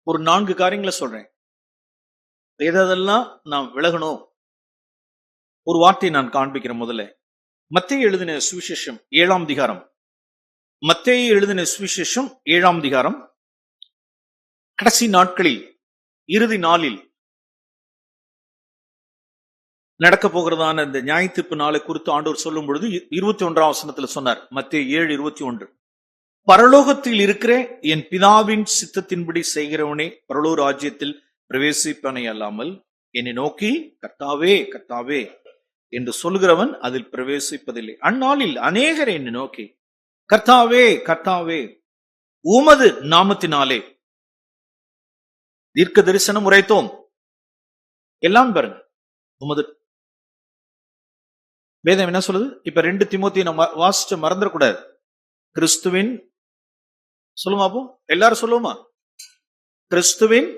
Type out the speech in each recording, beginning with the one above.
ஒரு 4 காரியங்களை சொல்றேன். எதெல்லாம் நாம் விலகணும். ஒரு வார்த்தையை நான் காண்பிக்கிறேன். முதல்ல மத்தேயு எழுதின சுவிசேஷம் 7ஆம் அதிகாரம். மத்தேயு எழுதின சுவிசேஷம் 7ஆம் அதிகாரம். கடைசி நாட்களில், இறுதி நாளில் நடக்க போகிறதான இந்த நியாயத்தீர்ப்பு நாளை குறித்து ஆண்டவர் சொல்லும் பொழுது 21ஆம் வசனத்தில் சொன்னார். மத்தேயு 7:21, பரலோகத்தில் இருக்கிற என் பிதாவின் சித்தத்தின்படி செய்கிறவனே பரலோக ராஜ்யத்தில் பிரவேசிப்பனை அல்லாமல் என்னை நோக்கி கர்த்தாவே கர்த்தாவே என்று சொல்கிறவன் அதில் பிரவேசிப்பதில்லை. அந்நாளில் அநேகர் என்னை நோக்கி கர்த்தாவே கர்த்தாவே உமது நாமத்தினாலே தீர்க்க தரிசனம் உரைத்தோம். எல்லாம் பாருங்க, உமது வேதம் என்ன சொல்லுது? இப்ப 2 தீமோத்தேயு நம்ம வாசிச்ச மறந்துடக்கூடாது. கிறிஸ்துவின், சொல்லுமா, அப்போ எல்லாரும் சொல்லுவோமா? கிறிஸ்துவின்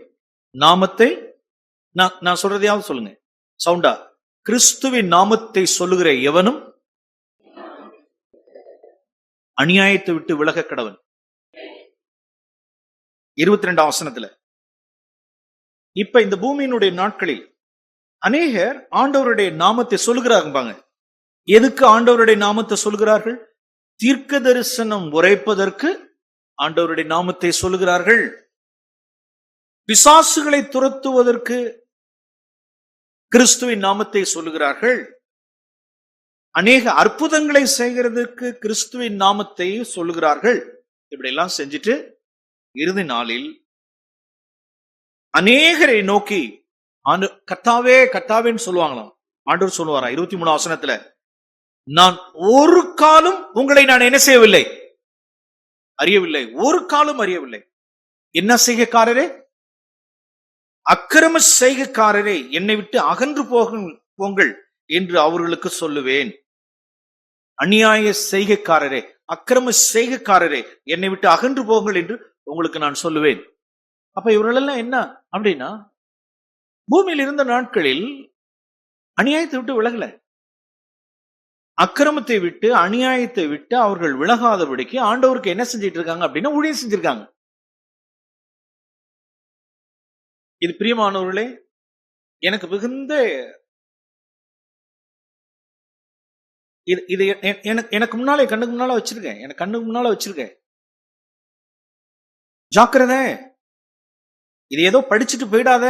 நாமத்தை, நான் சொல்றதையாவது சொல்லுங்க சவுண்டா. கிறிஸ்துவின் நாமத்தை சொல்லுகிற எவனும் அநியாயத்தை விட்டு விலக கடவன். 22ஆம் வசனத்துல, இப்ப இந்த பூமியினுடைய நாட்களில் அநேகர் ஆண்டவருடைய நாமத்தை சொல்லுகிறாங்க. எதுக்கு ஆண்டவருடைய நாமத்தை சொல்கிறார்கள்? தீர்க்க தரிசனம் உரைப்பதற்கு ஆண்டவருடைய நாமத்தை சொல்லுகிறார்கள். பிசாசுகளை துரத்துவதற்கு கிறிஸ்துவின் நாமத்தை சொல்லுகிறார்கள். அநேக அற்புதங்களை செய்கிறதுக்கு கிறிஸ்துவின் நாமத்தை சொல்லுகிறார்கள். இப்படி எல்லாம் செஞ்சுட்டு இறுதி நாளில் அநேகரை நோக்கி கர்த்தாவே கர்த்தாவேன்னு சொல்லுவாங்களாம். ஆண்டவர் சொல்லுவாரா 23ஆம் வசனத்துல, நான் ஒரு காலம் உங்களை நான் என்ன செய்யவில்லை, அறியவில்லை, ஒரு காலம் அறியவில்லை. என்ன செய்கைக்காரரே, அக்கிரம செய்கைக்காரரே, என்னை விட்டு அகன்று போங்கள் என்று அவர்களுக்கு சொல்லுவேன். அநியாய செய்கைக்காரரே, அக்கிரம செய்கைக்காரரே, என்னை விட்டு அகன்று போங்கள் என்று உங்களுக்கு நான் சொல்லுவேன். அப்ப இவர்களெல்லாம் என்ன அப்படின்னா, பூமியில் இருந்த நாட்களில் அநியாயத்தை விட்டு விலகல. அக்கிரமத்தை விட்டு அநியாயத்தை விட்டு அவர்கள் விலகாதபடிக்கு ஆண்டவருக்கு என்ன செஞ்சிட்டு இருக்காங்க அப்படின்னா ஊழியம் செஞ்சிருக்காங்க. இது பிரியமானவர்களே, எனக்கு மிகுந்த இது எனக்கு முன்னாலே கண்ணுக்கு முன்னால வச்சிருக்கேன். எனக்கு கண்ணுக்கு முன்னால வச்சிருக்கேன். ஜாக்கிரதை, இது ஏதோ படிச்சுட்டு போயிடாத.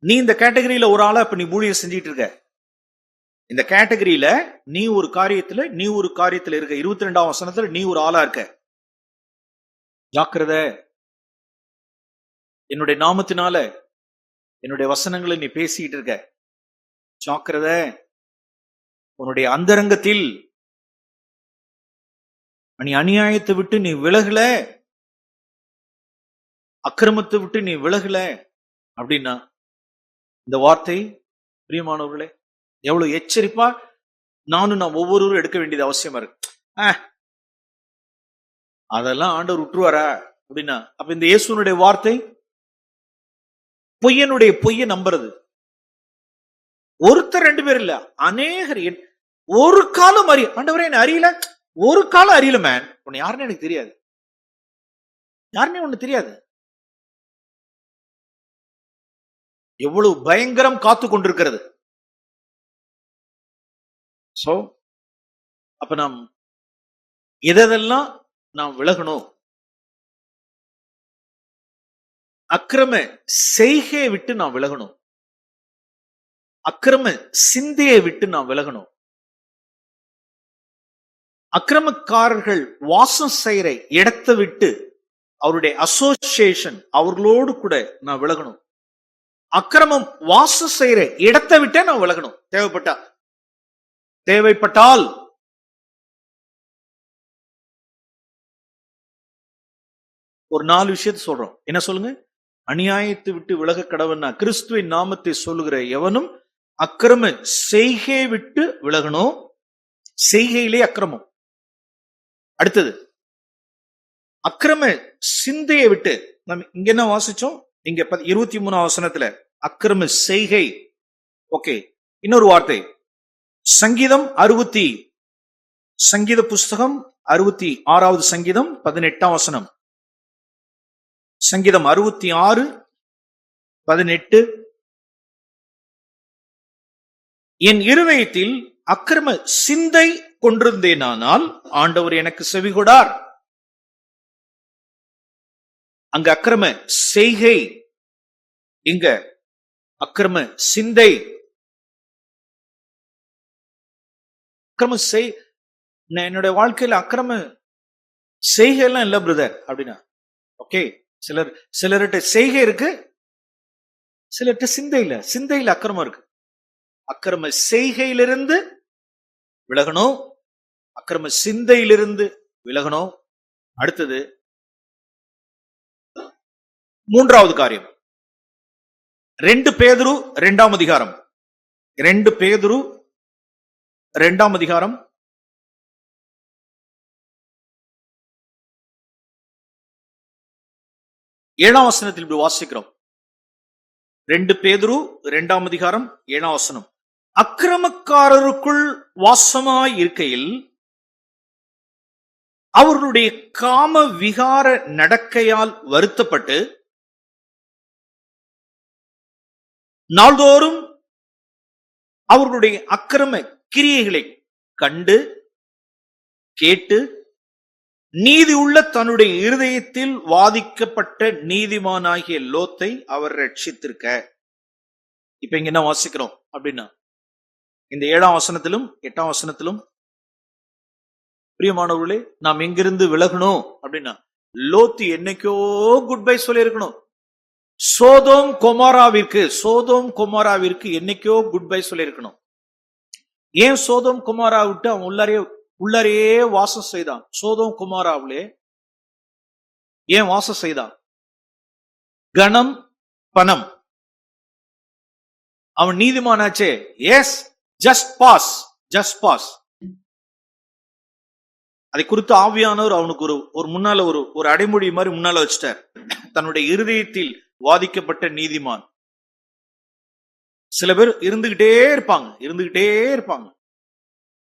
நீ இந்த கேட்டகரியில ஒரு ஆளா இப்ப நீ ஊழியம் செஞ்சிட்டு இருக்க. இந்த கேட்டகரியில நீ ஒரு காரியத்துல இருக்க. 22ஆம் வசனத்துல நீ ஒரு ஆளா இருக்க. ஜாக்கிரதை, என்னுடைய நாமத்தினால என்னுடைய வசனங்களை நீ பேசிட்டு இருக்க. ஜாக்கிரதை, உன்னுடைய அந்தரங்கத்தில் நீ அநியாயத்தை விட்டு நீ விலகல, அக்கிரமத்தை விட்டு நீ விலகல அப்படின்னா இந்த வார்த்தை பிரியமானவர்களே எவ்வளவு எச்சரிப்பா நாம் ஒவ்வொருவரும் எடுக்க வேண்டியது அவசியமா இருக்கு. அதெல்லாம் ஆண்டவர் விட்டுருவாரா அப்படின்னா, அப்ப இந்த இயேசுனுடைய வார்த்தை பொய்யை நம்புறது. ஒருத்தர் 2 பேர் இல்ல, அநேகர். ஒரு காலம் ஆண்டவரே என்ன அறியல, ஒரு காலம் அறியல மேன், உன்னை யாருன்னு எனக்கு தெரியாது, யாருன்னே ஒண்ணு தெரியாது. எவ்வளவு பயங்கரம் காத்து கொண்டிருக்கிறது. சோ அப்ப நாம் எதெல்லாம் நாம் விலகணும்? அக்கிரம செய்கையை விட்டு நாம் விலகணும். அக்கிரம சிந்தையை விட்டு நாம் விலகணும். அக்கிரமக்காரர்கள் வாசம் செய்கிற இடத்தை விட்டு, அவருடைய அசோசியேஷன், அவர்களோடு கூட நான் விலகணும். அக்கிரமம் வாசம் செய்கிற இடத்தை விட்டே நான் விலகணும். தேவைப்பட்டால் ஒரு 4 விஷயத்தை சொல்றோம். என்ன சொல்லுங்க? அநியாயத்தை விட்டு விலக கடவன்னா கிறிஸ்துவின் நாமத்தை சொல்லுகிற எவனும் அக்கிரம செய்கையை விட்டு விலகணும். செய்கையிலே அக்கிரமம். அடுத்தது அக்கிரம சிந்தையை விட்டு, நம்ம இங்க என்ன வாசிச்சோம்? இங்க 23ஆம் வசனத்துல அக்கிரம செய்கை. ஓகே, இன்னொரு வார்த்தை சங்கீத புஸ்தகம் 66வது சங்கீதம் 18ஆம் வசனம். சங்கீதம் 66:18. என் இருதயத்தில் அக்கிரம சிந்தை கொண்டிருந்தேனானால் ஆண்டவர் எனக்கு செவிகொடார். அங்க அக்கிரம செய்கை, இங்க அக்கிரம சிந்தை. அக்கிரம செய், என்னுடைய வாழ்க்கையில அக்கிரம செய்கை எல்லாம் இல்ல பிரதர் அப்படின்னா ஓகே. சிலர்கிட்ட செய்கை இருக்கு, சிலர்கிட்ட சிந்தை இல்ல. சிந்தையில் அக்கிரமம் இருக்கு. அக்கிரம செய்கையிலிருந்து விலகணும், அக்கிரம சிந்தையிலிருந்து விலகணும். அடுத்தது மூன்றாவது காரியம் 2 பேதுரு 2ஆம் அதிகாரம், 2 பேதுரு 2ஆம் அதிகாரம் 7ஆம் வசனத்தில் இப்படி வாசிக்கிறோம். 2 பேதுரு 2ஆம் அதிகாரம் 7ஆம் வசனம். அக்கிரமக்காரருக்குள் வாசமாய் இருக்கையில் அவர்களுடைய காம விகார நடக்கையால் வருத்தப்பட்டு நாள்தோறும் அவர்களுடைய அக்கிரம கிரியைகளை கண்டு கேட்டு நீதி உள்ள தன்னுடைய இருதயத்தில் வாதிக்கப்பட்ட நீதிமானாகிய லோத்தை அவர் ரட்சித்திருக்க. இப்ப இங்க என்ன வாசிக்கிறோம் அப்படின்னா, இந்த 7ஆம் வசனத்திலும் 8ஆம் வசனத்திலும் பிரியமானவர்களே, நாம் எங்கிருந்து விலகணும் அப்படின்னா, லோத்து என்னைக்கோ குட் பை சொல்லி இருக்கணும். சோதோம் கொமோராவிற்கு என்னைக்கோ குட் பை சொல்லி இருக்கணும். ஏன் சோதோம் கொமோரா விட்டு அவன் உள்ளாரையே வாசம் செய்தான்? சோதோம் கொமோராவிலே ஏன் வாசம் செய்தான்? கணம், பணம். அவன் நீதிமானாச்சே. S, just pass. அதை குறித்து ஆவியானவர் அவனுக்கு ஒரு முன்னால ஒரு அடைமொழி மாதிரி முன்னால வச்சுட்டார். தன்னுடைய இருதயத்தில் வாதிக்கப்பட்ட நீதிமான். சில பேர் இருந்துகிட்டே இருப்பாங்க.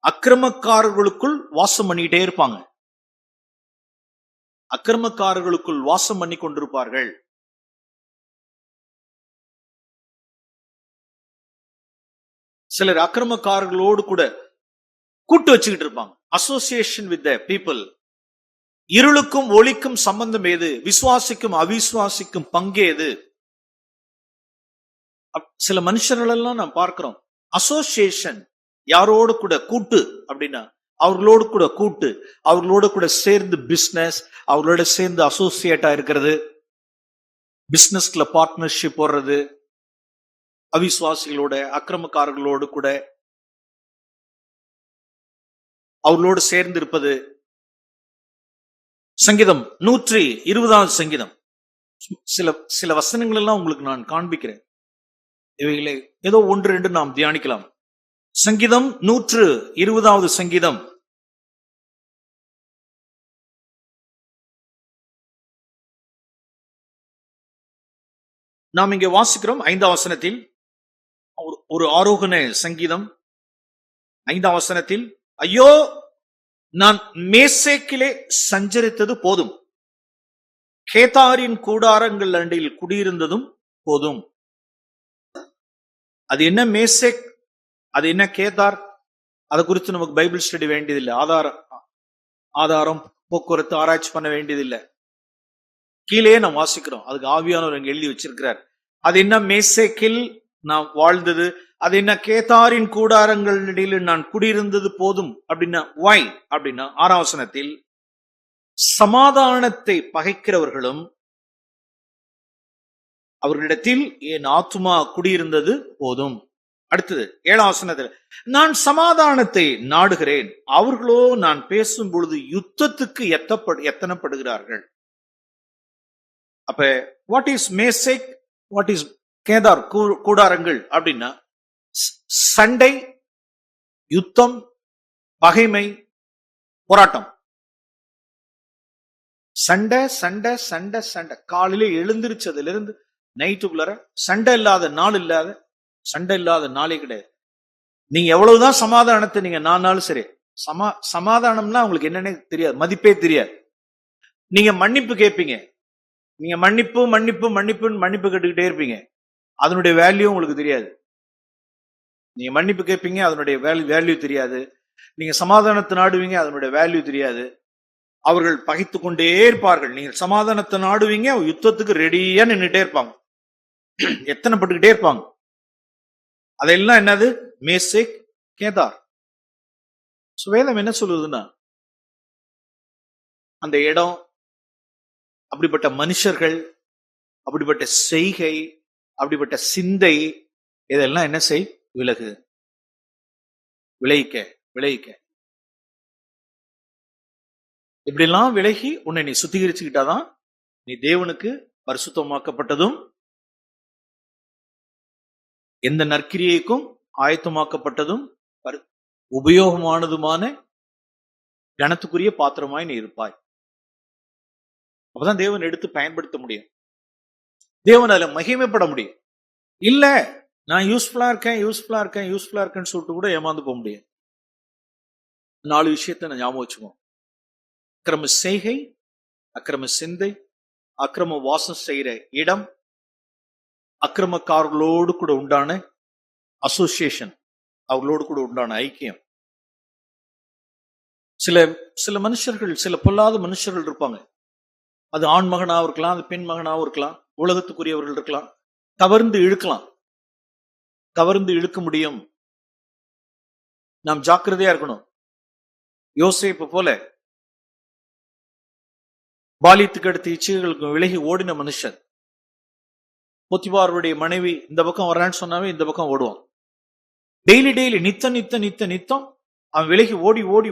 அக்கிரமக்காரர்களுக்குள் வாசம் பண்ணிக்கிட்டே இருப்பாங்க. அக்கிரமக்காரர்களுக்குள் வாசம் பண்ணி கொண்டிருப்பார்கள். சிலர் அக்கிரமக்காரர்களோடு கூட கூட்டு வச்சுக்கிட்டு இருப்பாங்க. Association with the people. இருளுக்கும் ஒளிக்கும் சம்பந்தம் ஏது? விசுவாசிக்கும் அவிசுவாசிக்கும் பங்கு ஏது? சில மனுஷர்கள் எல்லாம் நாம் பார்க்கிறோம். அசோசியேஷன், யாரோடு கூட கூட்டு அப்படின்னா அவர்களோடு கூட கூட்டு, அவர்களோடு கூட சேர்ந்து பிசினஸ், அவர்களோட சேர்ந்து அசோசியேட்டா இருக்கிறது, பிசினஸ்ல பார்ட்னர்ஷிப் போடுறது, அவிசுவாசிகளோட அக்கிரமக்காரர்களோடு கூட அவர்களோடு சேர்ந்து இருப்பது. சங்கீதம் 120ஆம் சங்கீதம், சில வசனங்கள் எல்லாம் உங்களுக்கு நான் காண்பிக்கிறேன். இவைகளை ஏதோ 1-2 நாம் தியானிக்கலாம். சங்கீதம் 120ஆவது சங்கீதம் நாம் இங்கே வாசிக்கிறோம். 5ஆம் வசனத்தில் ஒரு ஆரோகண சங்கீதம். 5ஆம் வசனத்தில், ஐயோ நான் மேசேக்கிலே சஞ்சரித்தது போதும், கேதாரின் கூடாரங்கள் அண்டையில் குடியிருந்ததும் போதும். அது என்ன மேசேக், அது என்ன கேதார், அதை குறித்து நமக்கு பைபிள் ஸ்டடி வேண்டியதில்லை. ஆதாரம் போக்குவரத்து ஆராய்ச்சி பண்ண வேண்டியதில்லை. கீழே நாம் வாசிக்கிறோம். அதுக்கு ஆவியானவர் எழுதி வச்சிருக்கிறார். அது என்ன மேசேக்கில் நான் வாழ்ந்தது, அது என்ன கேதாரின் கூடாரங்களில் நான் குடியிருந்தது போதும் அப்படின்னா வை அப்படின்னா 6ஆம் வசனத்தில், சமாதானத்தை பகைக்கிறவர்களும் அவர்களிடத்தில் என் ஆத்துமா குடியிருந்தது போதும். அடுத்தது 7ஆம் வசனத்தில், நான் சமாதானத்தை நாடுகிறேன், அவர்களோ நான் பேசும் பொழுது யுத்தத்துக்கு எத்தனப்படுகிறார்கள். அப்ப what is Meshech, what is Kedar கூடாரங்கள் அப்படின்னா, சண்டை, யுத்தம், பகைமை, போராட்டம். சண்டை சண்டை சண்டை சண்டை. காலையில எழுந்திருச்சதுல இருந்து நைட்டுக்குள்ளார சண்டை இல்லாத நாளே கிடையாது. நீங்க எவ்வளவுதான் சமாதானத்தை நீங்க நானாலும் சரி, சமாதானம்னா உங்களுக்கு என்னன்னே தெரியாது, மதிப்பே தெரியாது. நீங்க மன்னிப்பு கேட்பீங்க, நீங்க மன்னிப்பு மன்னிப்பு மன்னிப்புன்னு மன்னிப்பு கேட்டுக்கிட்டே இருப்பீங்க. அதனுடைய வேல்யூ உங்களுக்கு தெரியாது. நீங்க மன்னிப்பு கேட்பீங்க, அதனுடைய வேல்யூ தெரியாது. நீங்க சமாதானத்தை நாடுவீங்க, அதனுடைய வேல்யூ தெரியாது. அவர்கள் பகைத்து கொண்டே இருப்பார்கள். நீங்க சமாதானத்தை நாடுவீங்க, யுத்தத்துக்கு ரெடியா நின்றுட்டே இருப்பாங்க. எத்தனை பட்டுக்கிட்டே இருப்பாங்க. அதெல்லாம் என்னது? மேசேக், கேதார். வேதம் என்ன சொல்லுதுன்னா, அந்த இடம், அப்படிப்பட்ட மனுஷர்கள், அப்படிப்பட்ட செய்கை, அப்படிப்பட்ட சிந்தை, இதெல்லாம் என்ன செய்? விலகு, விளைவிக்க விளைவிக்க. இப்படிலாம் விலகி உன்னை நீ சுத்திகரிச்சுக்கிட்டாதான் நீ தேவனுக்கு பரிசுத்தமாக்கப்பட்டதும் எந்த நற்கிரியைக்கும் ஆயத்தமாக்கப்பட்டதும் உபயோகமானதுமான கனத்துக்குரிய பாத்திரமாய் நீ இருப்பாய். அப்பதான் தேவன் எடுத்து பயன்படுத்த முடியும். தேவன் அதுல மகிமைப்பட முடியும். இல்ல நான் யூஸ்ஃபுல்லா இருக்கேன்னு சொல்லிட்டு கூட ஏமாந்து போக முடியும். 4 விஷயத்த நான் ஞாபகம் வச்சுக்கோ. அக்கிரம செய்கை, அக்கிரம சிந்தை, அக்கிரம வாசம் செய்யற இடம், அக்கிரமக்காரர்களோடு கூட உண்டான அசோசியேஷன், அவர்களோடு கூட உண்டான ஐக்கியம். சில மனுஷர்கள், சில பொல்லாத மனுஷர்கள் இருப்பாங்க. அது ஆண் மகனாவும் இருக்கலாம், அது பெண் மகனாவும் இருக்கலாம், உலகத்துக்குரியவர்கள் இருக்கலாம். கவர்ந்து இழுக்கலாம், கவர்ந்து இழுக்க முடியும். நாம் ஜாக்கிரதையா இருக்கணும். யோசேப்பு போல பாலியத்துக்கு அடுத்த இச்சைகளுக்கு விலகி ஓடின மனுஷன். போத்திபாருடைய மனைவி இந்த பக்கம் வர்றான்னு சொன்னாவே இந்த பக்கம் ஓடுவான். டெய்லி நித்தம் அவன் விலகி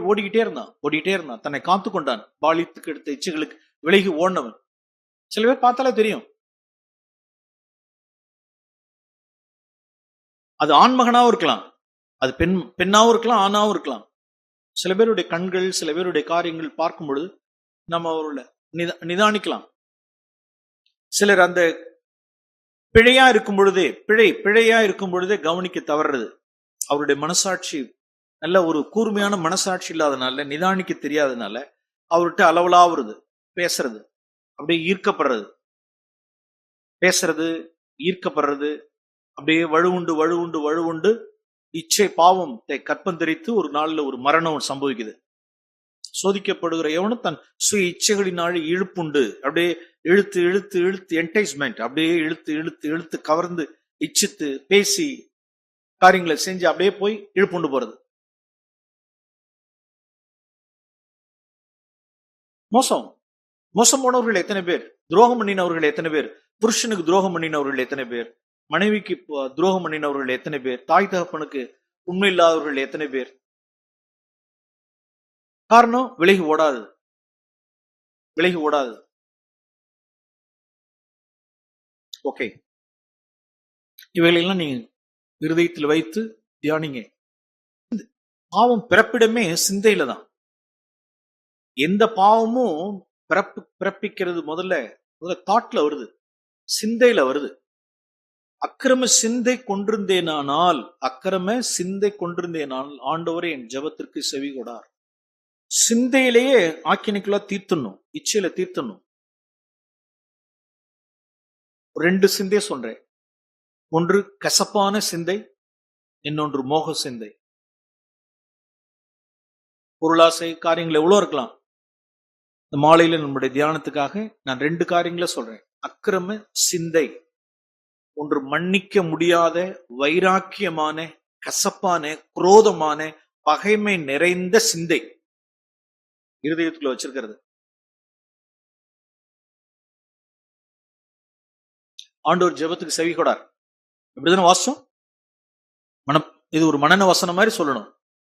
ஓடிக்கிட்டே இருந்தான். தன்னை காத்து கொண்டான். பாலியத்துக்கு அடுத்த இச்சைகளுக்கு விலகி ஓடினவன். சில பேர் பார்த்தாலே தெரியும். அது ஆண்மகனாவும் இருக்கலாம், அது பெண்ணாவும் இருக்கலாம், ஆணாவும் இருக்கலாம். சில பேருடைய கண்கள், சில பேருடைய காரியங்கள் பார்க்கும் பொழுது நம்ம அவரோட நிதானிக்கலாம். சிலர் அந்த பிழையா இருக்கும் பொழுதே கவனிக்க தவறுறது. அவருடைய மனசாட்சி நல்ல ஒரு கூர்மையான மனசாட்சி இல்லாதனால, நிதானிக்க தெரியாதனால அவர்கிட்ட அளவலாவுறது, பேசுறது, அப்படியே ஈர்க்கப்படுறது, அப்படியே வழுவுண்டு இச்சை பாவத்தை கற்பந்தரித்து ஒரு நாள்ல ஒரு மரணம் சம்பவிக்குது. சோதிக்கப்படுகிற எவனும் தன் சுய இச்சைகளினாலே இழுப்புண்டு, அப்படியே இழுத்து என்டைஸ்மெண்ட், அப்படியே இழுத்து கவர்ந்து இச்சித்து பேசி காரியங்களை செஞ்சு அப்படியே போய் இழுப்புண்டு போறது. மோசம் போனவர்கள் எத்தனை பேர்? துரோகம் பண்ணினவர்கள் எத்தனை பேர்? புருஷனுக்கு துரோகம் பண்ணினவர்கள் எத்தனை பேர்? மனைவிக்கு துரோகம் பண்ணினவர்கள் எத்தனை பேர்? தாய் தகப்பனுக்கு உண்மை இல்லாதவர்கள் எத்தனை பேர்? காரணம் விலகி ஓடாது. ஓகே, இவைகளெல்லாம் நீங்க இருதயத்தில் வைத்து தியானிங்க. பாவம் பிறப்பிடமே சிந்தையில தான். எந்த பாவமும் பிறப்பிக்கிறது முதல்ல தாட்ல வருது, சிந்தையில வருது. அக்கிரம சிந்தை கொண்டிருந்தேனால் ஆண்டவரே என் ஜெபத்திற்கு செவி கொடார். சிந்தையிலேயே ஆக்கினைக்குள்ள தீர்த்தணும், இச்சையில தீர்த்தணும். 2 சிந்தை சொல்றேன். ஒன்று கசப்பான சிந்தை, இன்னொன்று மோக சிந்தை. பொருளாசை காரியங்கள் எவ்வளவு இருக்கலாம். இந்த மாலையில நம்முடைய தியானத்துக்காக நான் 2 காரியங்களை சொல்றேன். அக்கிரம சிந்தை, ஒன்று மன்னிக்க முடியாத வைராக்கியமான கசப்பான குரோதமான பகைமை நிறைந்த சிந்தை இருதயத்துக்குள்ள வச்சிருக்கிறது. ஆண்டவர் ஜெபத்துக்கு செவி கொடார். இப்படிதானே வாசம் இது ஒரு மனன வசனம் மாதிரி சொல்லணும்.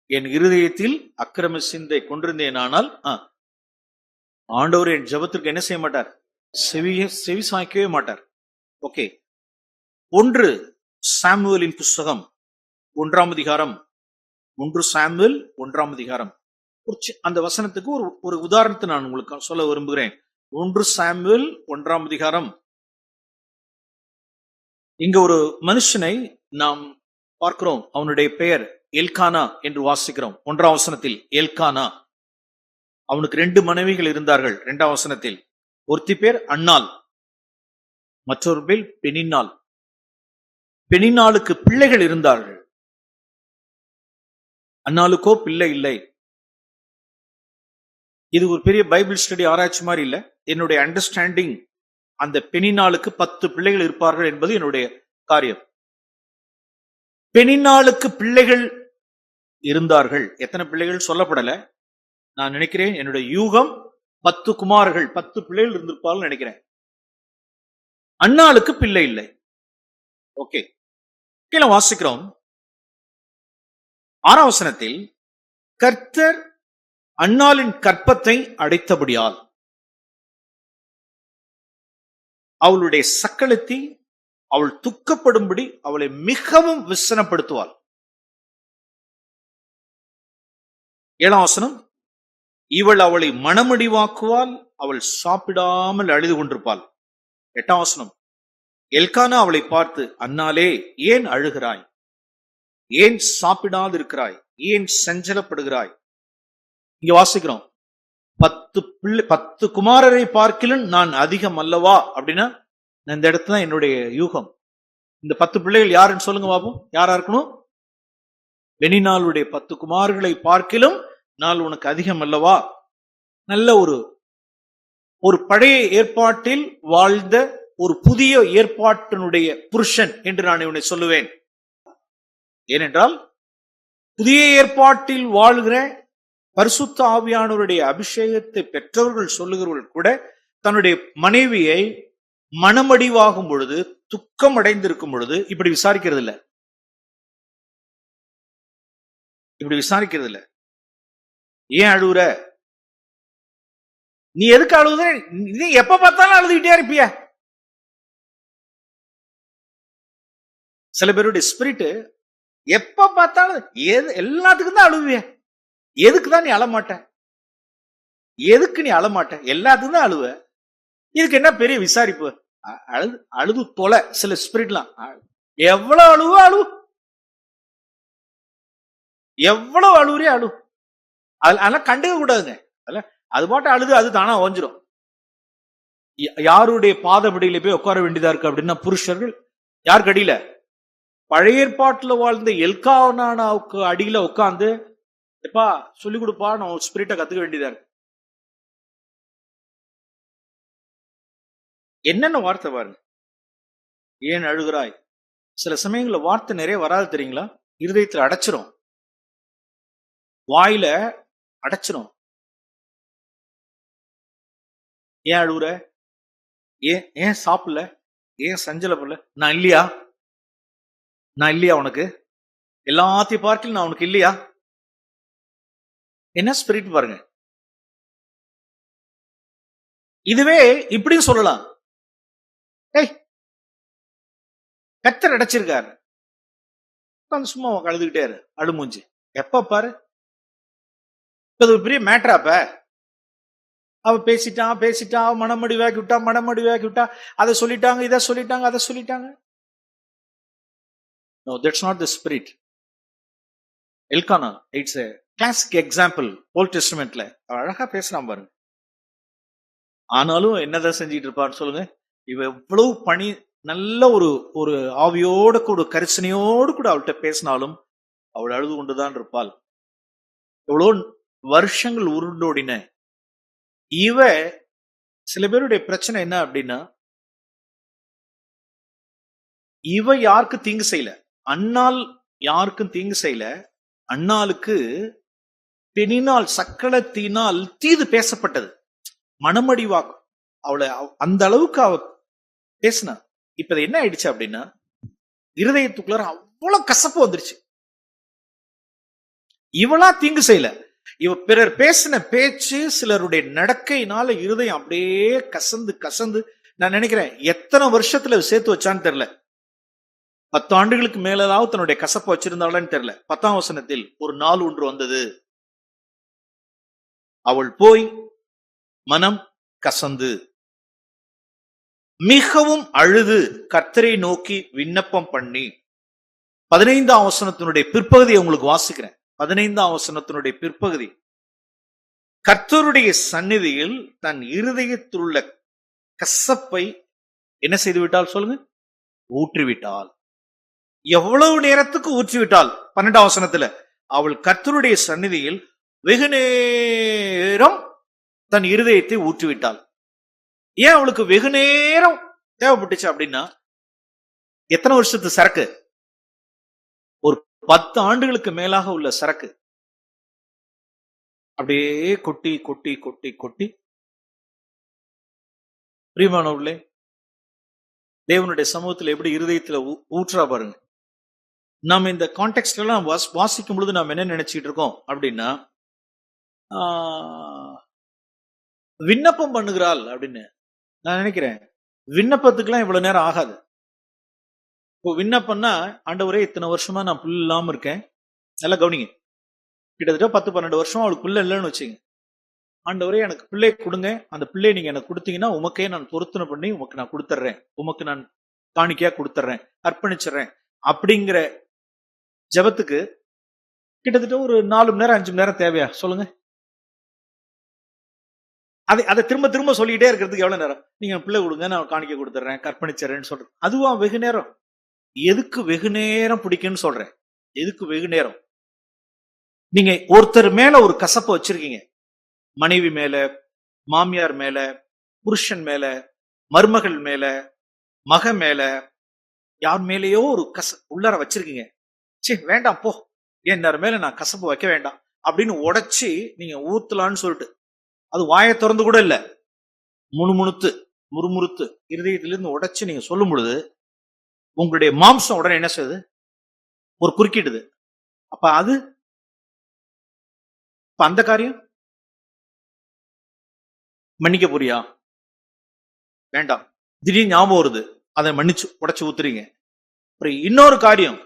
என் இருதயத்தில் அக்கிரம சிந்தை கொண்டிருந்தேனானால் ஆண்டவர் என் ஜெபத்திற்கு என்ன செய்ய மாட்டார்? செவி சாய்க்கவே மாட்டார். ஓகே, 1 சாமுவேலின் புஸ்தகம் 1ஆம் அதிகாரம், 1 சாமுவேல் 1ஆம் அதிகாரம். அந்த வசனத்துக்கு ஒரு உதாரணத்தை நான் உங்களுக்கு சொல்ல விரும்புகிறேன். 1 சாமுவேல் 1ஆம் அதிகாரம். இங்க ஒரு மனுஷனை நாம் பார்க்கிறோம். அவனுடைய பெயர் எல்கானா என்று வாசிக்கிறோம். 1ஆம் வசனத்தில் எல்கானா. அவனுக்கு 2 மனைவிகள் இருந்தார்கள். 2ஆம் வசனத்தில் ஒருத்தி பேர் அன்னாள், மற்றொரு பேர் பெனின்னாள். பெனின்னாளுக்கு பிள்ளைகள் இருந்தார்கள், அன்னாளுக்கோ பிள்ளை இல்லை. இது ஒரு பெரிய பைபிள் ஸ்டடி ஆராய்ச்சி மாதிரி இல்ல. என்னுடைய அண்டர்ஸ்டாண்டிங், அந்த பெனின்னாளுக்கு 10 பிள்ளைகள் இருப்பார்கள் என்பது என்னுடைய காரியம். பெனின்னாளுக்கு பிள்ளைகள் இருந்தார்கள். எத்தனை பிள்ளைகள் சொல்லப்படல. நான் நினைக்கிறேன், என்னுடைய யூகம் 10 குமார்கள், 10 பிள்ளைகள் இருந்திருப்பார்கள் நினைக்கிறேன். அன்னாளுக்கு பிள்ளை இல்லை. ஓகே, கீழே வாசிக்கிறோம் 6ஆம் வசனத்தில், கர்த்தர் அன்னாளின் கற்பத்தை அடைத்தபடியால் அவளுடைய சக்களத்தி அவள் துக்கப்படும்படி அவளை மிகவும் விசனப்படுத்துவாள். 7ஆம் வசனம், இவள் அவளை மனமடிவாக்குவாள், அவள் சாப்பிடாமல் அழுது கொண்டிருப்பாள். 8ஆம் வசனம், எல்கானா அவளை பார்த்து, அன்னாலே ஏன் அழுகிறாய், ஏன் சாப்பிடாது இருக்கிறாய், ஏன் சஞ்சலப்படுகிறாய். இங்க வாசிக்கிறோம் 10 குமாரரை பார்க்கிலும் நான் அதிகம் அல்லவா அப்படின்னா, இந்த இடத்துல என்னுடைய யூகம். இந்த 10 பிள்ளைகள் யாருன்னு சொல்லுங்க பாப்போம். யாரா இருக்கணும்? பெனின்னாளுடைய 10 குமார்களை பார்க்கிலும் நான் உனக்கு அதிகம் அல்லவா. நல்ல ஒரு பழைய ஏற்பாட்டில் வாழ்ந்த ஒரு புதிய ஏற்பாட்டினுடைய புருஷன் என்று நான் இவனை சொல்லுவேன். ஏனென்றால் புதிய ஏற்பாட்டில் வாழ்கிற பரிசுத்த ஆவியானவருடைய அபிஷேகத்தை பெற்றவர்கள் சொல்லுகிறவர்கள் கூட தன்னுடைய மனைவியை மனமடிவாகும் பொழுது, துக்கம் அடைந்திருக்கும் பொழுது இப்படி விசாரிக்கிறது இல்ல. ஏன் அழுகுற, நீ எதுக்கு அழுகுற, நீ எப்ப பார்த்தாலும் அழுதுகிட்டே இருப்பிய. சில பேருடைய ஸ்பிரிட் எப்ப பார்த்தாலும் எல்லாத்துக்கும் தான் அழுவிய. எதுக்குதான் நீ அழமாட்ட, எதுக்கு நீ அழமாட்ட, எல்லாத்துக்கும் தான் அழுவ. இதுக்கு என்ன பெரிய விசாரிப்பு? அழுது தொலை. சில ஸ்பிரிட்லாம் எவ்வளவு அழுவு, எவ்வளவு அழுவுறே அழு. அதெல்லாம் கண்டுக்க கூடாதுங்க. அது பாட்டு அழுது அது தானா ஓஞ்சிரும். யாருடைய பாதபடியில போய் உட்கார வேண்டியதா இருக்கு அப்படின்னா, புருஷர்கள் யாருக்கு அடியில? பழைய ஏற்பாட்டுல வாழ்ந்த எல்கானாவுக்கு அடியில உட்கார்ந்து, எப்பா சொல்லி கொடுப்பா, நான் ஸ்பிரிட்டை கத்துக்க வேண்டியதா இருக்கு. என்னென்ன வார்த்தை பாருங்க. ஏன் அழுகிறாய்? சில சமயங்கள்ல வார்த்தை நிறைய வராது தெரியுங்களா? இருதயத்துல அடைச்சிரும், வாயில அடைச்சிரும். ஏன் அழுகுற, ஏன் சாப்பிடல, ஏன் சஞ்சலப்படல, நான் இல்லையா உனக்கு, எல்லாத்தையும் பார்க்கல நான் உனக்கு இல்லையா? என்ன ஸ்பிரிட் பாருங்க. இதுவே இப்படின்னு சொல்லலாம், கர்த்தர் அடைச்சிருக்காரு, சும்மா அழுதுகிட்டே இரு, அழுமூஞ்சி எப்ப பாரு. அது ஒரு பெரிய மேட்டராப்ப. அவ பேசிட்டான், மனமடி வாக்கி விட்டா, அதை சொல்லிட்டாங்க, இதை சொல்லிட்டாங்க, அதை சொல்லிட்டாங்க. No, that's not the spirit. Elkanah, it's a classic example. Old Testamentல அழகா பேசுறான் பாருங்க. ஆனாலும் என்னதான் செஞ்சிட்டு இருப்பான்னு சொல்லுங்க. இவ எவ்வளவு பணி, நல்ல ஒரு ஆவியோட கூட, கரிசனையோடு கூட அவள்கிட்ட பேசினாலும் அவள் அழுது கொண்டுதான் இருப்பாள். எவ்வளவு வருஷங்கள் உருண்டோடின. இவ சில பேருடைய பிரச்சனை என்ன அப்படின்னா, இவ யாருக்கு தீங்கு செய்யல, அன்னாள் யாருக்கும் தீங்கு செய்யல. அன்னாளுக்கு பெனின்னாள் சக்களத்தினால் தீது பேசப்பட்டது, மனமடிவாக்கு. அவளை அந்த அளவுக்கு அவ பேசினா. இப்ப என்ன ஆயிடுச்சு அப்படின்னா, இருதயத்துக்குள்ள அவ்வளவு கசப்பு வந்துருச்சு. இவளா தீங்கு செய்யல, இவ பிறர் பேசின பேச்சு, சிலருடைய நடக்கையினால இருதயம் அப்படியே கசந்து நான் நினைக்கிறேன் எத்தனை வருஷத்துல சேர்த்து வச்சான்னு தெரியல. 10 ஆண்டுகளுக்கு மேலாவது தன்னுடைய கசப்பை வச்சிருந்தாளான்னு தெரியல. 10ஆம் வசனத்தில் ஒரு நாள் ஒன்று வந்தது, அவள் போய் மனம் கசந்து மிகவும் அழுது கர்த்தரை நோக்கி விண்ணப்பம் பண்ணி. 15ஆம் வசனத்தினுடைய பிற்பகுதியை உங்களுக்கு வாசிக்கிறேன். 15ஆம் வசனத்தினுடைய பிற்பகுதி, கர்த்தருடைய சந்நிதியில் தன் இருதயத்தில் உள்ள கசப்பை என்ன செய்து விட்டால் சொல்லுங்க? ஊற்றிவிட்டாள். எவ்வளவு நேரத்துக்கு ஊற்றிவிட்டாள்? 12ஆம் வசனத்துல, அவள் கர்த்தருடைய சந்நிதியில் வெகு நேரம் தன் இருதயத்தை ஊற்றிவிட்டாள். ஏன் அவளுக்கு வெகு நேரம் தேவைப்பட்டுச்சு அப்படின்னா, எத்தனை வருஷத்து சரக்கு? ஒரு 10 ஆண்டுகளுக்கு மேலாக உள்ள சரக்கு. அப்படியே கொட்டி கொட்டி கொட்டி கொட்டி, பிரியமானவர்களே, தேவனுடைய சமூகத்தில் எப்படி இருதயத்துல ஊற்றா பாருங்க. நாம இந்த கான்டெக்ட் எல்லாம் வாசிக்கும் பொழுது நாம் என்ன நினைச்சிட்டு இருக்கோம் அப்படின்னா, விண்ணப்பம் பண்ணுகிறாள் அப்படின்னு நான் நினைக்கிறேன். விண்ணப்பத்துக்கெல்லாம் இவ்வளவு நேரம் ஆகாது. இப்போ விண்ணப்பம்னா, ஆண்டவரே இத்தனை வருஷமா நான் புல் இல்லாம இருக்கேன், நல்லா கவனிங்க, கிட்டத்தட்ட 10-12 வருஷம் அவளுக்கு பிள்ளை இல்லைன்னு வச்சுங்க. ஆண்டவரே எனக்கு பிள்ளை கொடுங்க, அந்த பிள்ளை நீங்க எனக்கு கொடுத்தீங்கன்னா உமக்கே நான் பொருத்தனை பண்ணி உமக்கு நான் கொடுத்துட்றேன், உமக்கு நான் காணிக்கையா கொடுத்துட்றேன், அர்ப்பணிச்சிடுறேன் அப்படிங்கிற ஜெபத்துக்கு கிட்டத்தட்ட ஒரு 4 மணி நேரம் 5 மணி நேரம் தேவையா சொல்லுங்க? அதை திரும்ப திரும்ப சொல்லிட்டே இருக்கிறதுக்கு எவ்வளவு நேரம்? நீங்க பிள்ளை கொடுங்க, நான் காணிக்கை கொடுத்துட்றேன், கற்பணிச்சிடுறேன்னு சொல்றேன். அதுவா வெகு நேரம்? எதுக்கு வெகு நேரம் பிடிக்குன்னு சொல்றேன். எதுக்கு வெகு நேரம்? நீங்க ஒருத்தர் மேல ஒரு கசப்பை வச்சிருக்கீங்க, மனைவி மேல, மாமியார் மேல, புருஷன் மேல, மருமகள் மேல, மக மேல, யார் மேலேயோ ஒரு உள்ளார வச்சிருக்கீங்க. சே வேண்டாம் போ, என் மேல நான் கசப்பு வைக்க வேண்டாம் அப்படின்னு உடைச்சி நீங்க ஊத்தலான்னு சொல்லிட்டு, அது வாயை திறந்து கூட இல்ல, முறுமுறுத்து இருதயத்திலிருந்து உடைச்சு நீங்க சொல்லும் பொழுது உங்களுடைய மாம்சம் உடனே என்ன செய்யுது? ஒரு குறுக்கிடுது. அப்ப அது அந்த காரியம் மன்னிக்க போறியா? வேண்டாம். திடீர்னு ஞாபகம் வருது, அதை மன்னிச்சு உடைச்சு ஊத்துறீங்க. அப்புறம் இன்னொரு காரியம்,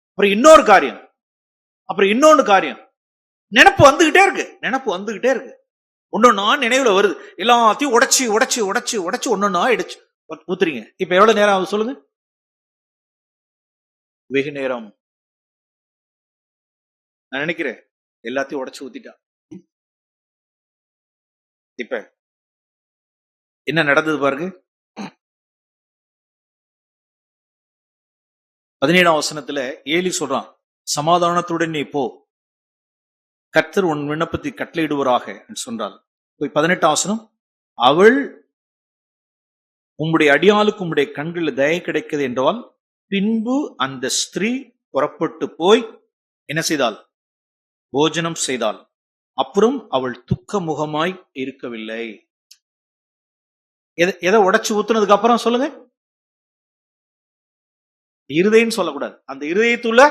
அப்புறம் இன்னொரு காரியம், அப்புறம் இன்னொன்னு காரியம். நினைப்பு வந்துகிட்டே இருக்கு. ஒன்னொன்னா நினைவுல வருது. எல்லாத்தையும் உடைச்சு உடைச்சு உடைச்சு உடைச்சு ஒன்னொன்னா இடிச்சு ஊத்துறீங்க. இப்ப எவ்வளவு நேரம் ஆகுது சொல்லுங்க? வெகு நேரம். நான் நினைக்கிறேன் எல்லாத்தையும் உடைச்சு ஊத்திட்டா. இப்ப என்ன நடந்தது பாருங்க. 17ஆம் வசனத்துல ஏலி சொல்றான், சமாதானத்துடன் நீ போ, கர்த்தர் உன் விண்ணப்பத்தை கட்டளையிடுவராக சொன்னாள். 18ஆம் வசனம், அவள் உம்முடைய அடியாளுக்கு உம்முடைய கண்களில் தயை கிடைக்கிறது என்றால், பின்பு அந்த ஸ்திரீ புறப்பட்டு போய் என்ன செய்தாள்? போஜனம் செய்தாள். அப்புறம் அவள் துக்க முகமாய் இருக்கவில்லை. எதை உடைச்சு ஊத்துனதுக்கு அப்புறம் சொல்லுங்க? இருதயம் சொல்லக்கூடாது. அந்த இருதயத்துள்ள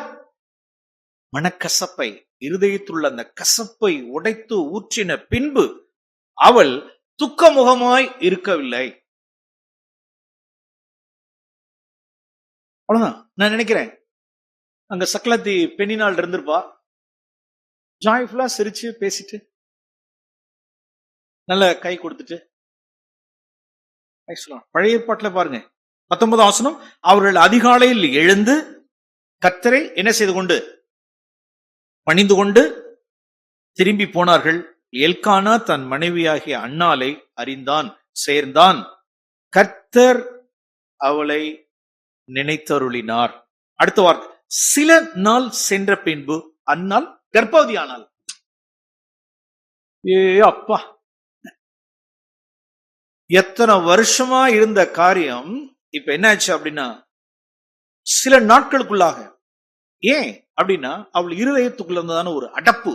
மனக்கசப்பை, இருதயத்துள்ள அந்த கசப்பை உடைத்து ஊற்றின பின்பு அவள் துக்க முகமாய் இருக்கவில்லை. அவ்வளவுதான். நான் நினைக்கிறேன் அங்க சக்கலத்தி பெண்ணினாள் இருந்திருப்பா, ஜாய்ஃபுல்லா சிரிச்சு பேசிட்டு நல்ல கை கொடுத்துட்டு. பழைய ஏற்பாட்டுல பாருங்க, 19ஆம் வசனம், அவர்கள் அதிகாலையில் எழுந்து கர்த்தரை என்ன செய்து கொண்டு பணிந்து கொண்டு திரும்பி போனார்கள். எல்கானா தன் மனைவியாகிய அன்னாளை அறிந்தான், சேர்ந்தான். கர்த்தர் அவளை நினைத்தருளினார். அடுத்த வார்த்தை, சில நாள் சென்ற பின்பு அன்னாள் கர்ப்பவதியானாள். ஏ அப்பா, எத்தனை வருஷமா இருந்த காரியம் இப்ப என்ன ஆச்சு அப்படின்னா சில நாட்களுக்குள்ளாக. ஏன் அப்படின்னா அவள் இருதயத்துக்குள்ள இருந்ததான ஒரு அடப்பு.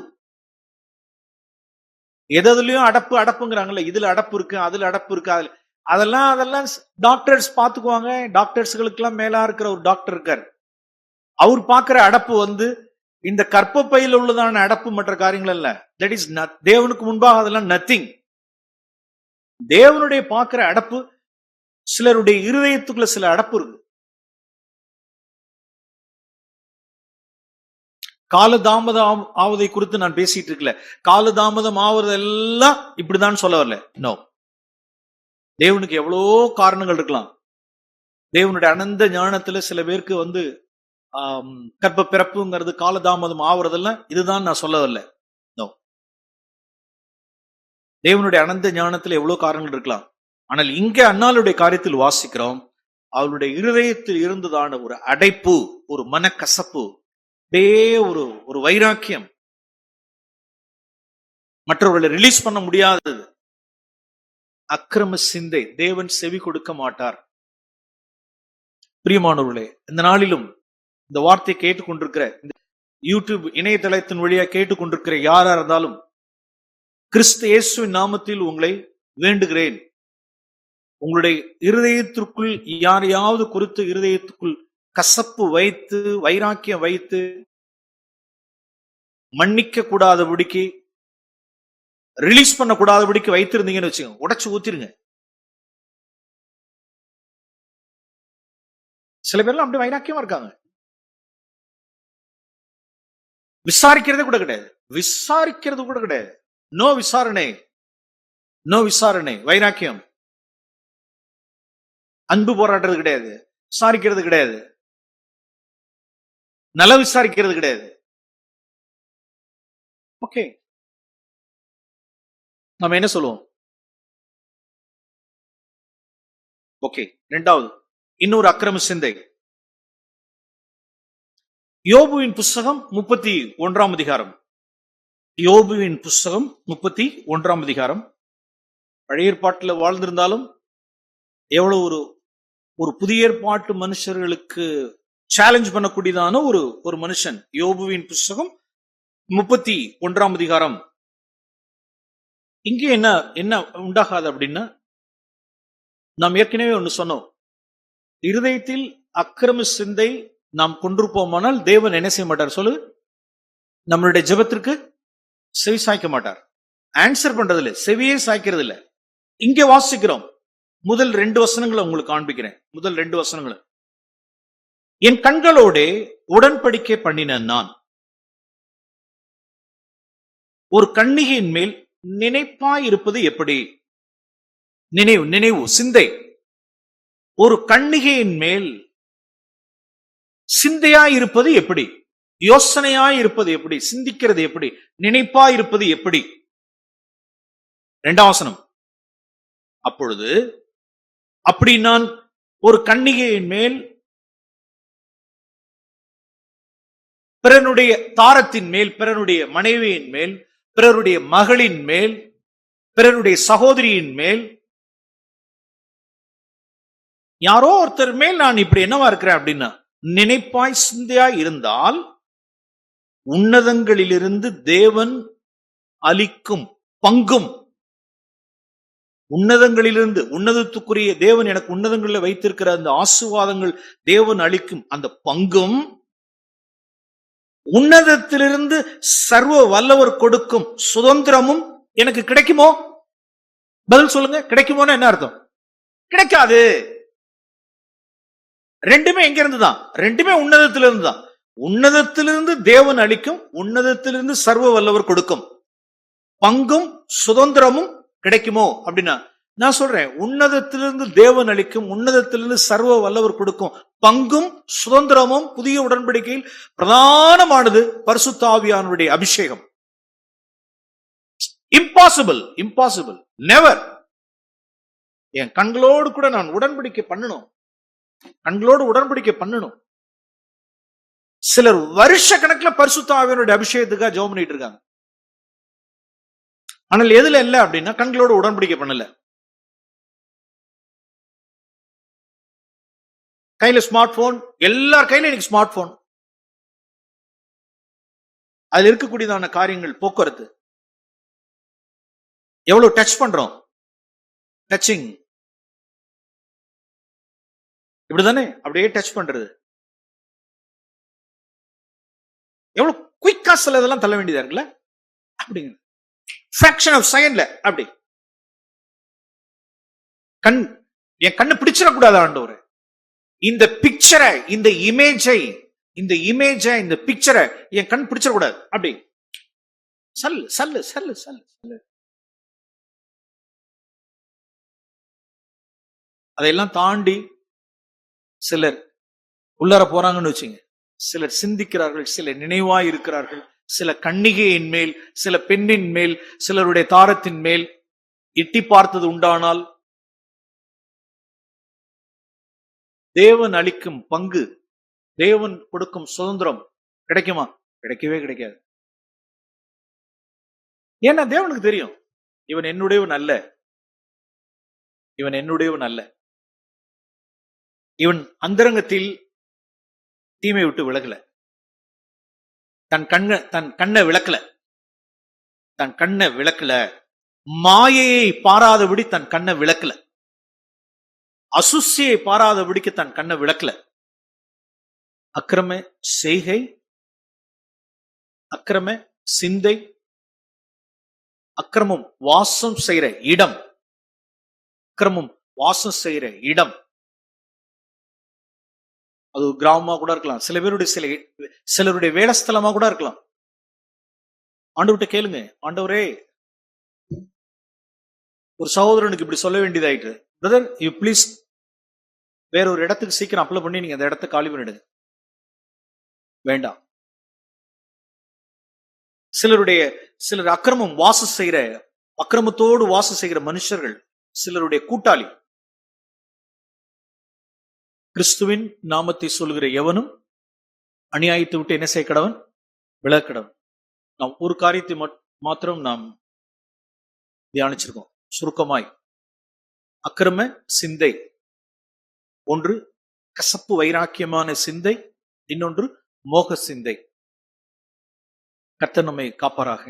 எதுலயும் அடப்புங்கிறாங்கல்ல, இதுல அடப்பு இருக்கு, அதுல அடப்பு இருக்கு, அதெல்லாம் டாக்டர்ஸ் பாத்துக்குவாங்க. டாக்டர்ஸ்களுக்கு எல்லாம் மேலா இருக்கிற ஒரு டாக்டர் இருக்கார், அவர் பாக்குற அடப்பு இந்த கர்ப்பப்பையில் உள்ளதான அடப்பு, மற்ற காரியங்கள் இல்ல. தட் இஸ் தேவனுக்கு முன்பாக அதெல்லாம் நத்திங். தேவனுடைய பார்க்கிற அடப்பு, சிலருடைய இருதயத்துக்குள்ள சில அடப்பு இருக்கு. காலதாமதம் ஆவதை குறித்து நான் பேசிட்டு இருக்கல. காலதாமதம் ஆவது எல்லாம் இப்படிதான் சொல்ல வரல. நோ, தேவனுக்கு எவ்வளோ காரணங்கள் இருக்கலாம். தேவனுடைய அனந்த ஞானத்துல சில பேருக்கு கர்ப்ப பிறப்புங்கிறது காலதாமதம் ஆவறதெல்லாம் இதுதான் நான் சொல்ல வரல. நோ, தேவனுடைய அனந்த ஞானத்துல எவ்வளவு காரணங்கள் இருக்கலாம். ஆனால் இங்க அன்னாளுடைய காரியத்தில் வாசிக்கிறோம், அவளுடைய இருதயத்தில் இருந்ததான ஒரு அடைப்பு, ஒரு மனக்கசப்பு, அப்படியே ஒரு ஒரு வைராக்கியம், மற்றவர்களை ரிலீஸ் பண்ண முடியாதது, அக்கிரம சிந்தை. தேவன் செவி கொடுக்க மாட்டார். பிரியமானவர்களே, இந்த நாளிலும் இந்த வார்த்தையை கேட்டுக்கொண்டிருக்கிற, இந்த யூடியூப் இணையதளத்தின் வழியா கேட்டுக்கொண்டிருக்கிற யாரா இருந்தாலும், கிறிஸ்து இயேசுவின் நாமத்தில் உங்களை வேண்டுகிறேன். உங்களுடைய இருதயத்திற்குள் யாரையாவது குறித்து இருதயத்துக்குள் கசப்பு வைத்து, வைராக்கியம் வைத்து, மன்னிக்க கூடாதபடிக்கு, ரிலீஸ் பண்ண கூடாதபடிக்கு வைத்திருந்தீங்கன்னு வச்சுக்கோங்க, உடைச்சு ஊத்திருங்க. சில பேர்லாம் அப்படி வைராக்கியமா இருக்காங்க. விசாரிக்கிறது கூட கிடையாது, விசாரிக்கிறது கூட கிடையாது. நோ விசாரணை, நோ விசாரணை, வைராக்கியம். அன்பு போராடுறது கிடையாது, விசாரிக்கிறது கிடையாது, நல விசாரிக்கிறது கிடையாது. ஓகே, நம்ம என்ன சொல்லுவோம்? ஓகே, இரண்டாவது இன்னொரு அக்கிரம சிந்தை. யோபுவின் புஸ்தகம் 31ஆம் அதிகாரம். யோபுவின் புஸ்தகம் 31ஆம் அதிகாரம். பழைய ஏற்பாட்டில் வாழ்ந்திருந்தாலும் எவ்வளவு ஒரு புதிய ஏற்பாட்டு மனுஷர்களுக்கு சேலஞ்ச் பண்ணக்கூடியதான ஒரு மனுஷன். யோபுவின் புஸ்தகம் 31ஆம் அதிகாரம். இங்கே என்ன உண்டாகாது அப்படின்னா, நாம் ஏற்கனவே ஒன்று சொன்னோம், இருதயத்தில் அக்கிரம சிந்தை நாம் கொண்டிருப்போமானால் தேவன் என்ன செய்ய மாட்டார் சொல்லு? நம்மளுடைய ஜெபத்திற்கு செவி சாய்க்க மாட்டார். ஆன்சர் பண்றது இல்லை, செவியே சாய்க்கிறது இல்லை. இங்கே வாசிக்கிறோம், முதல் 2 வசனங்களை உங்களுக்கு காண்பிக்கிறேன். முதல் 2 வசனங்களை. என் கண்களோட உடன்படிக்கை பண்ணின நான், ஒரு கன்னிகையின் மேல் நினைப்பாய் இருப்பது எப்படி? நினைவு சிந்தை. ஒரு கன்னிகையின் மேல் சிந்தையாய் இருப்பது எப்படி? யோசனையாய் இருப்பது எப்படி? சிந்திக்கிறது எப்படி? நினைப்பாய் இருப்பது எப்படி? 2ஆம் வசனம். அப்பொழுது அப்படி நான் ஒரு கன்னிகையின் மேல், பிறனுடைய தாரத்தின் மேல், பிறனுடைய மனைவியின் மேல், பிறருடைய மகளின் மேல், பிறருடைய சகோதரியின் மேல், யாரோ ஒருத்தர் மேல் நான் இப்படி என்னவா இருக்கிறேன் அப்படின்னா, நினைப்பாய் சிந்தையாய் இருந்தால் உன்னதங்களிலிருந்து தேவன் அளிக்கும் பங்கும், உன்னதங்களிலிருந்து, உன்னதத்துக்குரிய தேவன் எனக்கு உன்னதங்களில் வைத்திருக்கிற அந்த ஆசீர்வாதங்கள், தேவன் அளிக்கும் அந்த பங்கும், உன்னதத்திலிருந்து சர்வ வல்லவர் கொடுக்கும் சுதந்திரமும் எனக்கு கிடைக்குமோ? பதில் சொல்லுங்க. கிடைக்குமோன்னு என்ன அர்த்தம்? கிடைக்காது. ரெண்டுமே எங்க இருந்து தான்? ரெண்டுமே உன்னதத்திலிருந்து தான். உன்னதத்திலிருந்து தேவன் அளிக்கும், உன்னதத்திலிருந்து சர்வ வல்லவர் கொடுக்கும் பங்கும் சுதந்திரமும் கிடைக்குமோ அப்படின்னா, நான் சொல்றேன், உன்னதத்திலிருந்து தேவன் அளிக்கும், உன்னதத்திலிருந்து சர்வ வல்லவர் கொடுக்கும் பங்கும் சுதந்திரமும் புதிய உடன்படிக்கையில் பிரதானமானது பரிசுத்த ஆவியானவருடைய அபிஷேகம். Impossible, impossible, never. என் கண்களோடு கூட நான் உடன்படிக்கை பண்ணணும், கண்களோடு உடன்படிக்கை பண்ணணும். சிலர் வருஷ கணக்கில் பரிசுத்த ஆவியானவருடைய அபிஷேகத்துக்காக ஜெபம் பண்ணிட்டு இருக்காங்க. ஆனால் எதுல இல்ல அப்படின்னா, கண்களோடு உடன்படிக்கை பண்ணல. கையில ஸ்மார்ட் போன், எல்லார் கையில இன்னைக்கு ஸ்மார்ட் போன். அதுல இருக்கக்கூடியதான காரியங்கள், போக்குவரத்து, எவ்வளவு டச் பண்றோம், டச்சிங் இப்படிதானே, அப்படியே டச் பண்றது. எவ்வளவு குயிக்கா சில இதெல்லாம் தள்ள வேண்டியதா இருக்குல்ல, அப்படிங்க fraction of secondல அப்படி. என் கண்ணு பிடிச்சிடக்கூடாது ஆண்டவரே, இந்த பிக்சரை, இந்த இமேஜை, இந்த பிக்சரை என் கண் பிடிச்சிடக்கூடாது அப்படி. சல்லு சல்லு சல்லு சல்லு சல்லு. அதையெல்லாம் தாண்டி சிலர் உள்ளார போறாங்கன்னு வச்சுங்க. சிலர் சிந்திக்கிறார்கள், சிலர் நினைவாய் இருக்கிறார்கள். சில கன்னிகையின் மேல், சில பெண்ணின் மேல், சிலருடைய தாரத்தின் மேல் எட்டி பார்த்தது உண்டானால் தேவன் அளிக்கும் பங்கு, தேவன் கொடுக்கும் சுதந்திரம் கிடைக்குமா? கிடைக்கவே கிடைக்காது. ஏன்னா தேவனுக்கு தெரியும், இவன் என்னுடையவன் அல்ல, இவன் என்னுடையவன் அல்ல. இவன் அந்தரங்கத்தில் தீமை விட்டு விலகல, தன் கண்ணை விளக்கல, தன் கண்ணை விளக்கல, மாயையை பாராதபடி தன் கண்ணை விளக்கல, அசுசியை பாராதபடிக்கு தன் கண்ணை விளக்கல. அக்கிரம செய்கை, அக்கிரம சிந்தை, அக்கிரமம் வாசம் செய்யற இடம், அக்கிரமம் வாசம் செய்யற இடம், அது கிராமமா கூட இருக்கலாம், சிலருடைய வேலைஸ்தலமா கூட இருக்கலாம். ஆண்டவர்கிட்ட கேளுங்க, ஆண்டவரே ஒரு சகோதரனுக்கு இப்படி சொல்ல வேண்டியதாயிட்டு, பிரதர் யூ ப்ளீஸ் வேற ஒரு இடத்துக்கு சீக்கிரம் அப்ளை பண்ணி நீங்க அந்த இடத்த காலி பண்ணிடுங்க. வேண்டாம். சிலர் அக்கிரமம் வாசம் செய்யற, அக்கிரமத்தோடு வாசம் செய்கிற மனுஷர்கள் சிலருடைய கூட்டாளி. கிறிஸ்துவின் நாமத்தை சொல்கிற எவனும் அநியாயத்தை விட்டு என்ன செய்ய கடவன்? விலகடவன். நாம் ஒரு காரியத்தை மாத்திரம் நாம் தியானிச்சிருக்கோம் சுருக்கமாய். அக்கிரம சிந்தை ஒன்று, கசப்பு வைராக்கியமான சிந்தை இன்னொன்று, மோக சிந்தை. கர்த்தர் நம்மை காப்பாராக.